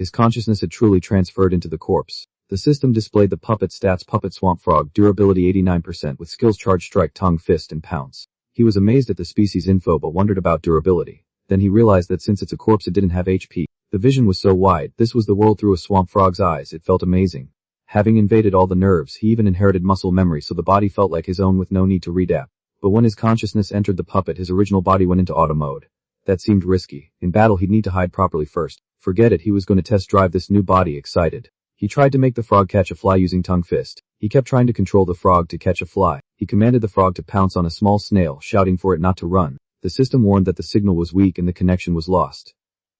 His consciousness had truly transferred into the corpse. The system displayed the puppet stats: puppet swamp frog, durability 89% with skills charge, strike, tongue, fist, and pounce. He was amazed at the species info but wondered about durability. Then he realized that since it's a corpse it didn't have HP. The vision was so wide, this was the world through a swamp frog's eyes. It felt amazing. Having invaded all the nerves, he even inherited muscle memory, so the body felt like his own with no need to readapt. But when his consciousness entered the puppet, his original body went into auto mode. That seemed risky. In battle he'd need to hide properly first. Forget it, he was going to test drive this new body. Excited, he tried to make the frog catch a fly using tongue fist. He kept trying to control the frog to catch a fly. He commanded the frog to pounce on a small snail, shouting for it not to run. The system warned that the signal was weak and the connection was lost.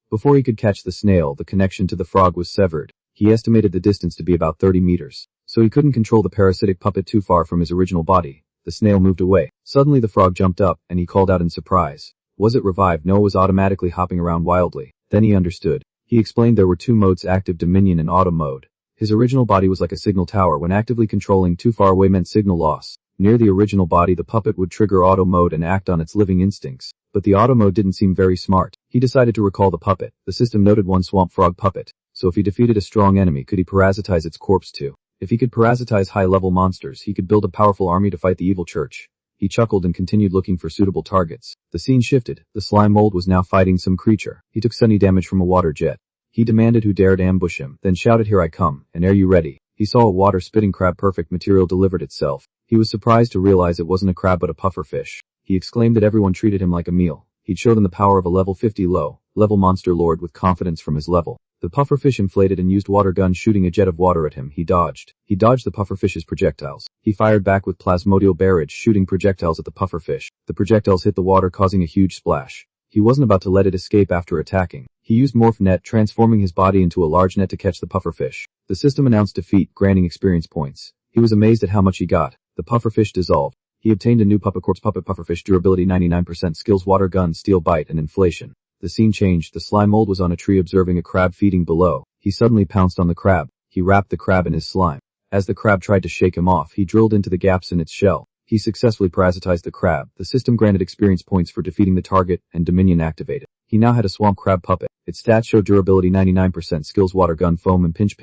Before he could catch the snail, the connection to the frog was severed. He estimated the distance to be about 30 meters. So he couldn't control the parasitic puppet too far from his original body. The snail moved away. Suddenly the frog jumped up, and he called out in surprise. Was it revived? No, it was automatically hopping around wildly. Then he understood. He explained there were two modes: active dominion and auto mode. His original body was like a signal tower. When actively controlling too far away meant signal loss. Near the original body the puppet would trigger auto mode and act on its living instincts. But the auto mode didn't seem very smart. He decided to recall the puppet. The system noted one swamp frog puppet. So if he defeated a strong enemy, could he parasitize its corpse too? If he could parasitize high-level monsters, he could build a powerful army to fight the evil church. He chuckled and continued looking for suitable targets. The scene shifted. The slime mold was now fighting some creature. He took sunny damage from a water jet. He demanded who dared ambush him, then shouted, "Here I come, and are you ready?" He saw a water-spitting crab. Perfect material delivered itself. He was surprised to realize it wasn't a crab but a pufferfish. He exclaimed that everyone treated him like a meal. He'd showed him the power of a level 50 low-level monster lord with confidence from his level. The pufferfish inflated and used water gun, shooting a jet of water at him. He dodged the pufferfish's projectiles. He fired back with plasmodial barrage, shooting projectiles at the pufferfish. The projectiles hit the water, causing a huge splash. He wasn't about to let it escape after attacking. He used Morph Net, transforming his body into a large net to catch the pufferfish. The system announced defeat, granting experience points. He was amazed at how much he got. The pufferfish dissolved. He obtained a new puppet corpse. Puppet pufferfish, durability 99%, skills water gun, steel bite, and inflation. The scene changed. The slime mold was on a tree observing a crab feeding below. He suddenly pounced on the crab. He wrapped the crab in his slime. As the crab tried to shake him off, he drilled into the gaps in its shell. He successfully parasitized the crab. The system granted experience points for defeating the target, and dominion activated. He now had a swamp crab puppet. Its stats showed durability 99%, skills water gun, foam, and pinch.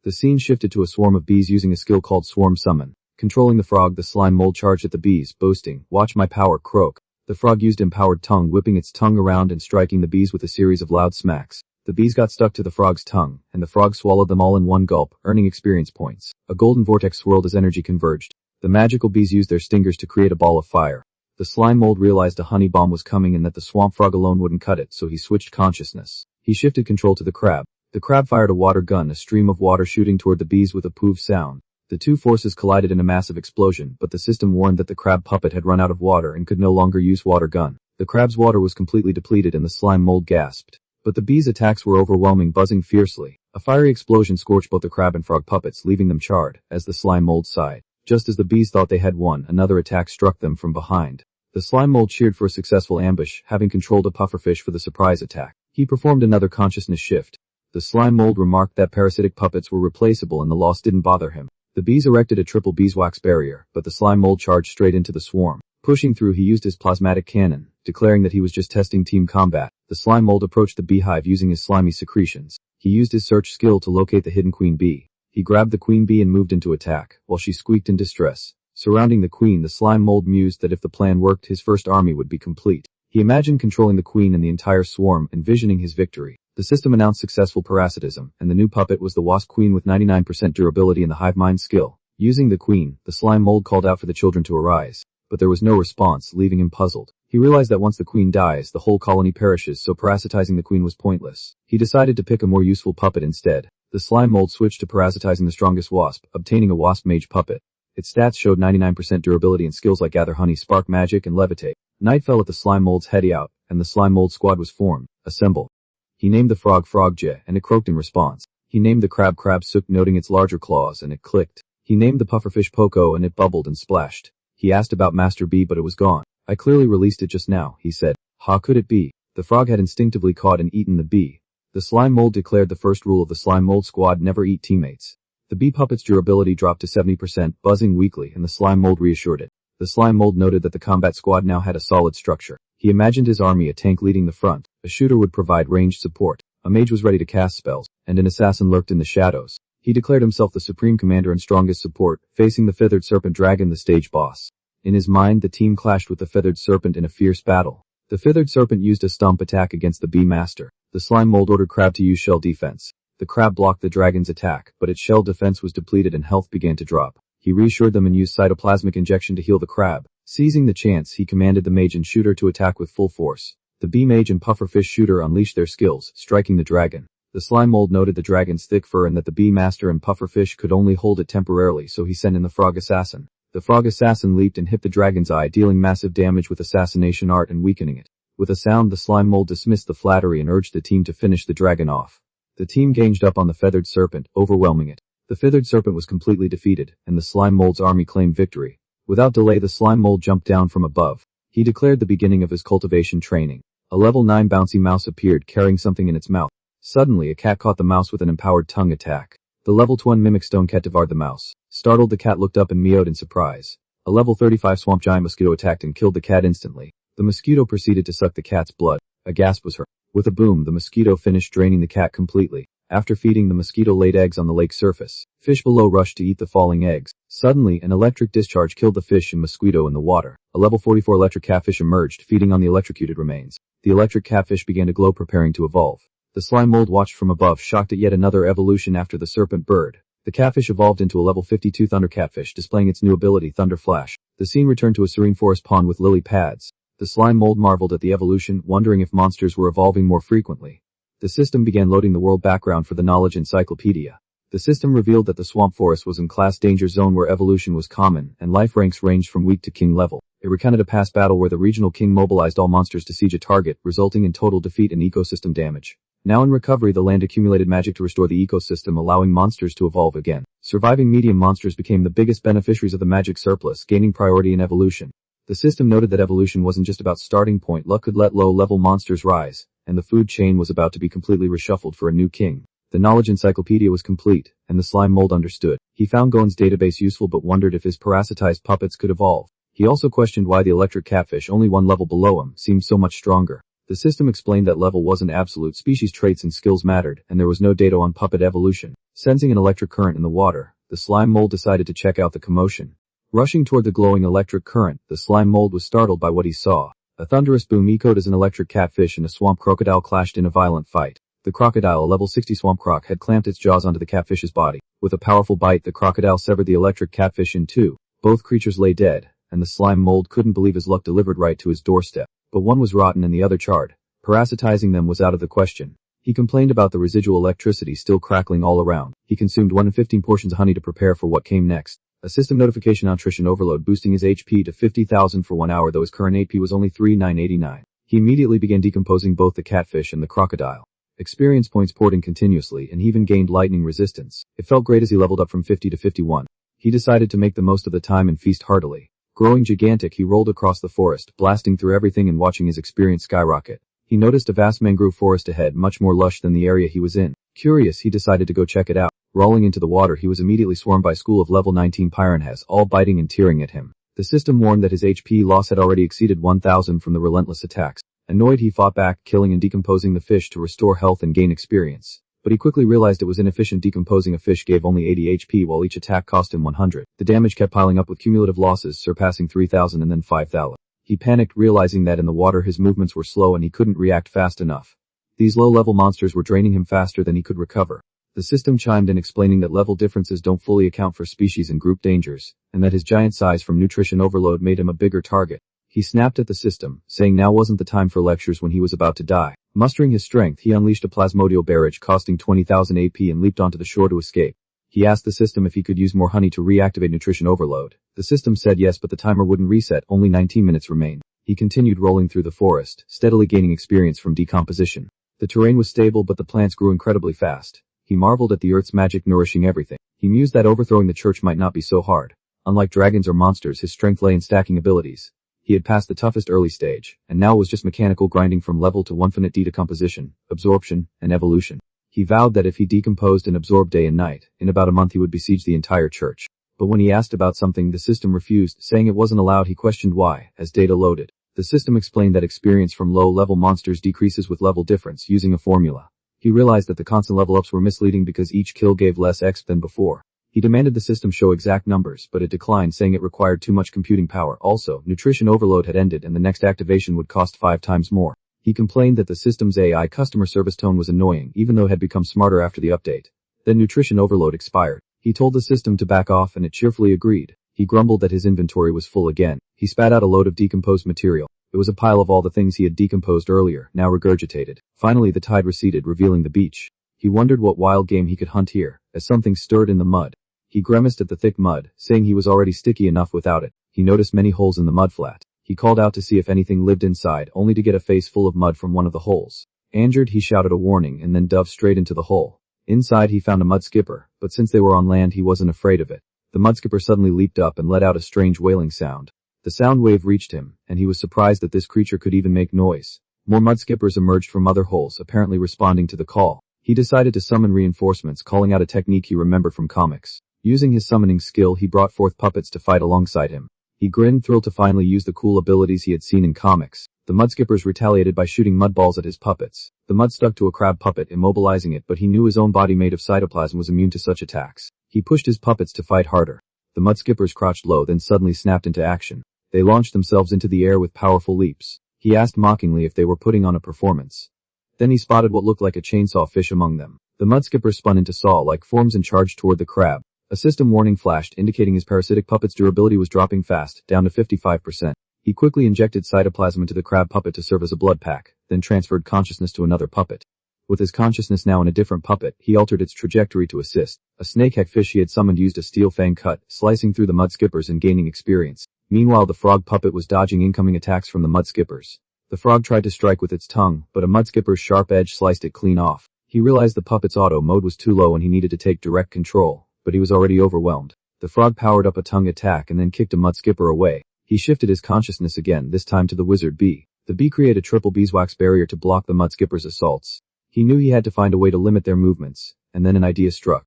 The scene shifted to a swarm of bees using a skill called swarm summon. Controlling the frog, the slime mold charged at the bees, boasting, "Watch my power, croak." The frog used empowered tongue, whipping its tongue around and striking the bees with a series of loud smacks. The bees got stuck to the frog's tongue, and the frog swallowed them all in one gulp, earning experience points. A golden vortex swirled as energy converged. The magical bees used their stingers to create a ball of fire. The slime mold realized a honey bomb was coming and that the swamp frog alone wouldn't cut it, so he switched consciousness. He shifted control to the crab. The crab fired a water gun, a stream of water shooting toward the bees with a poof sound. The two forces collided in a massive explosion, but the system warned that the crab puppet had run out of water and could no longer use water gun. The crab's water was completely depleted and the slime mold gasped. But the bees' attacks were overwhelming, buzzing fiercely. A fiery explosion scorched both the crab and frog puppets, leaving them charred, as the slime mold sighed. Just as the bees thought they had won, another attack struck them from behind. The slime mold cheered for a successful ambush, having controlled a pufferfish for the surprise attack. He performed another consciousness shift. The slime mold remarked that parasitic puppets were replaceable and the loss didn't bother him. The bees erected a triple beeswax barrier, but the slime mold charged straight into the swarm. Pushing through, he used his plasmatic cannon, declaring that he was just testing team combat. The slime mold approached the beehive using his slimy secretions. He used his search skill to locate the hidden queen bee. He grabbed the queen bee and moved into attack, while she squeaked in distress. Surrounding the queen, the slime mold mused that if the plan worked, his first army would be complete. He imagined controlling the queen and the entire swarm, envisioning his victory. The system announced successful parasitism, and the new puppet was the wasp queen with 99% durability and the hive mind skill. Using the queen, the slime mold called out for the children to arise. But there was no response, leaving him puzzled. He realized that once the queen dies, the whole colony perishes, so parasitizing the queen was pointless. He decided to pick a more useful puppet instead. The slime mold switched to parasitizing the strongest wasp, obtaining a wasp mage puppet. Its stats showed 99% durability and skills like gather honey, spark magic, and levitate. Night fell at the slime mold's head out, and the slime mold squad was formed. Assemble. He named the frog Frogje, and it croaked in response. He named the crab Sook, noting its larger claws, and it clicked. He named the pufferfish Poco, and it bubbled and splashed. He asked about Master Bee, but it was gone. "I clearly released it just now," he said. "How could it be?" The frog had instinctively caught and eaten the bee. The slime mold declared the first rule of the slime mold squad: never eat teammates. The bee puppet's durability dropped to 70%, buzzing weakly, and the slime mold reassured it. The slime mold noted that the combat squad now had a solid structure. He imagined his army: a tank leading the front. A shooter would provide ranged support. A mage was ready to cast spells, and an assassin lurked in the shadows. He declared himself the supreme commander and strongest support, facing the feathered serpent dragon, the stage boss. In his mind, the team clashed with the feathered serpent in a fierce battle. The feathered serpent used a stomp attack against the bee master. The slime mold ordered crab to use shell defense. The crab blocked the dragon's attack, but its shell defense was depleted and health began to drop. He reassured them and used cytoplasmic injection to heal the crab. Seizing the chance, he commanded the mage and shooter to attack with full force. The bee mage and pufferfish shooter unleashed their skills, striking the dragon. The slime mold noted the dragon's thick fur and that the bee master and pufferfish could only hold it temporarily, so he sent in the frog assassin. The frog assassin leaped and hit the dragon's eye, dealing massive damage with assassination art and weakening it. With a sound, the slime mold dismissed the flattery and urged the team to finish the dragon off. The team ganged up on the feathered serpent, overwhelming it. The feathered serpent was completely defeated, and the slime mold's army claimed victory. Without delay, the slime mold jumped down from above. He declared the beginning of his cultivation training. A level 9 bouncy mouse appeared, carrying something in its mouth. Suddenly, a cat caught the mouse with an empowered tongue attack. The level 1 mimic stone cat devoured the mouse. Startled, the cat looked up and meowed in surprise. A level 35 swamp giant mosquito attacked and killed the cat instantly. The mosquito proceeded to suck the cat's blood. A gasp was heard. With a boom, the mosquito finished draining the cat completely. After feeding, the mosquito laid eggs on the lake surface. Fish below rushed to eat the falling eggs. Suddenly, an electric discharge killed the fish and mosquito in the water. A level 44 electric catfish emerged, feeding on the electrocuted remains. The electric catfish began to glow, preparing to evolve. The slime mold watched from above, shocked at yet another evolution after the serpent bird. The catfish evolved into a level 52 thunder catfish, displaying its new ability, Thunder Flash. The scene returned to a serene forest pond with lily pads. The slime mold marveled at the evolution, wondering if monsters were evolving more frequently. The system began loading the world background for the knowledge encyclopedia. The system revealed that the swamp forest was in class danger zone where evolution was common, and life ranks ranged from weak to king level. It recounted a past battle where the regional king mobilized all monsters to siege a target, resulting in total defeat and ecosystem damage. Now in recovery, the land accumulated magic to restore the ecosystem, allowing monsters to evolve again. Surviving medium monsters became the biggest beneficiaries of the magic surplus, gaining priority in evolution. The system noted that evolution wasn't just about starting point, luck could let low-level monsters rise, and the food chain was about to be completely reshuffled for a new king. The knowledge encyclopedia was complete, and the slime mold understood. He found Gon's database useful but wondered if his parasitized puppets could evolve. He also questioned why the electric catfish, only one level below him, seemed so much stronger. The system explained that level wasn't absolute, species traits and skills mattered, and there was no data on puppet evolution. Sensing an electric current in the water, the slime mold decided to check out the commotion. Rushing toward the glowing electric current, the slime mold was startled by what he saw. A thunderous boom echoed as an electric catfish and a swamp crocodile clashed in a violent fight. The crocodile, a level 60 swamp croc, had clamped its jaws onto the catfish's body. With a powerful bite, the crocodile severed the electric catfish in two. Both creatures lay dead, and the slime mold couldn't believe his luck delivered right to his doorstep. But one was rotten and the other charred. Parasitizing them was out of the question. He complained about the residual electricity still crackling all around. He consumed 1 in 15 portions of honey to prepare for what came next. A system notification: nutrition overload, boosting his HP to 50,000 for 1 hour, though his current AP was only 3,989. He immediately began decomposing both the catfish and the crocodile. Experience points poured in continuously, and he even gained lightning resistance. It felt great as he leveled up from 50 to 51. He decided to make the most of the time and feast heartily. Growing gigantic, he rolled across the forest, blasting through everything and watching his experience skyrocket. He noticed a vast mangrove forest ahead, much more lush than the area he was in. Curious, he decided to go check it out. Rolling into the water, he was immediately swarmed by a school of level 19 piranhas, all biting and tearing at him. The system warned that his HP loss had already exceeded 1,000 from the relentless attacks. Annoyed, he fought back, killing and decomposing the fish to restore health and gain experience. But he quickly realized it was inefficient. Decomposing a fish gave only 80 HP while each attack cost him 100. The damage kept piling up with cumulative losses surpassing 3,000 and then 5,000. He panicked, realizing that in the water his movements were slow and he couldn't react fast enough. These low-level monsters were draining him faster than he could recover. The system chimed in, explaining that level differences don't fully account for species and group dangers, and that his giant size from nutrition overload made him a bigger target. He snapped at the system, saying now wasn't the time for lectures when he was about to die. Mustering his strength, he unleashed a plasmodial barrage costing 20,000 AP and leaped onto the shore to escape. He asked the system if he could use more honey to reactivate nutrition overload. The system said yes, but the timer wouldn't reset, only 19 minutes remained. He continued rolling through the forest, steadily gaining experience from decomposition. The terrain was stable, but the plants grew incredibly fast. He marveled at the earth's magic nourishing everything. He mused that overthrowing the church might not be so hard. Unlike dragons or monsters, his strength lay in stacking abilities. He had passed the toughest early stage, and now was just mechanical grinding from level to infinite decomposition, absorption, and evolution. He vowed that if he decomposed and absorbed day and night, in about a month he would besiege the entire church. But when he asked about something, the system refused, saying it wasn't allowed. He questioned why. As data loaded, the system explained that experience from low-level monsters decreases with level difference using a formula. He realized that the constant level ups were misleading because each kill gave less XP than before. He demanded the system show exact numbers, but it declined, saying it required too much computing power. Also, nutrition overload had ended and the next activation would cost 5 times more. He complained that the system's AI customer service tone was annoying, even though it had become smarter after the update. Then nutrition overload expired. He told the system to back off and it cheerfully agreed. He grumbled that his inventory was full again. He spat out a load of decomposed material. It was a pile of all the things he had decomposed earlier, now regurgitated. Finally the tide receded, revealing the beach. He wondered what wild game he could hunt here, as something stirred in the mud. He grimaced at the thick mud, saying he was already sticky enough without it. He noticed many holes in the mudflat. He called out to see if anything lived inside, only to get a face full of mud from one of the holes. Angered, he shouted a warning and then dove straight into the hole. Inside he found a mudskipper, but since they were on land he wasn't afraid of it. The mudskipper suddenly leaped up and let out a strange wailing sound. The sound wave reached him, and he was surprised that this creature could even make noise. More mudskippers emerged from other holes, apparently responding to the call. He decided to summon reinforcements, calling out a technique he remembered from comics. Using his summoning skill, he brought forth puppets to fight alongside him. He grinned, thrilled to finally use the cool abilities he had seen in comics. The mudskippers retaliated by shooting mud balls at his puppets. The mud stuck to a crab puppet, immobilizing it, but he knew his own body made of cytoplasm was immune to such attacks. He pushed his puppets to fight harder. The mudskippers crouched low, then suddenly snapped into action. They launched themselves into the air with powerful leaps. He asked mockingly if they were putting on a performance. Then he spotted what looked like a chainsaw fish among them. The mudskipper spun into saw-like forms and charged toward the crab. A system warning flashed, indicating his parasitic puppet's durability was dropping fast, down to 55%. He quickly injected cytoplasm into the crab puppet to serve as a blood pack, then transferred consciousness to another puppet. With his consciousness now in a different puppet, he altered its trajectory to assist. A snakehead fish he had summoned used a steel fang cut, slicing through the mudskippers and gaining experience. Meanwhile, the frog puppet was dodging incoming attacks from the mudskippers. The frog tried to strike with its tongue, but a mudskipper's sharp edge sliced it clean off. He realized the puppet's auto mode was too low and he needed to take direct control, but he was already overwhelmed. The frog powered up a tongue attack and then kicked a mudskipper away. He shifted his consciousness again, this time to the wizard bee. The bee created a triple beeswax barrier to block the mudskipper's assaults. He knew he had to find a way to limit their movements, and then an idea struck.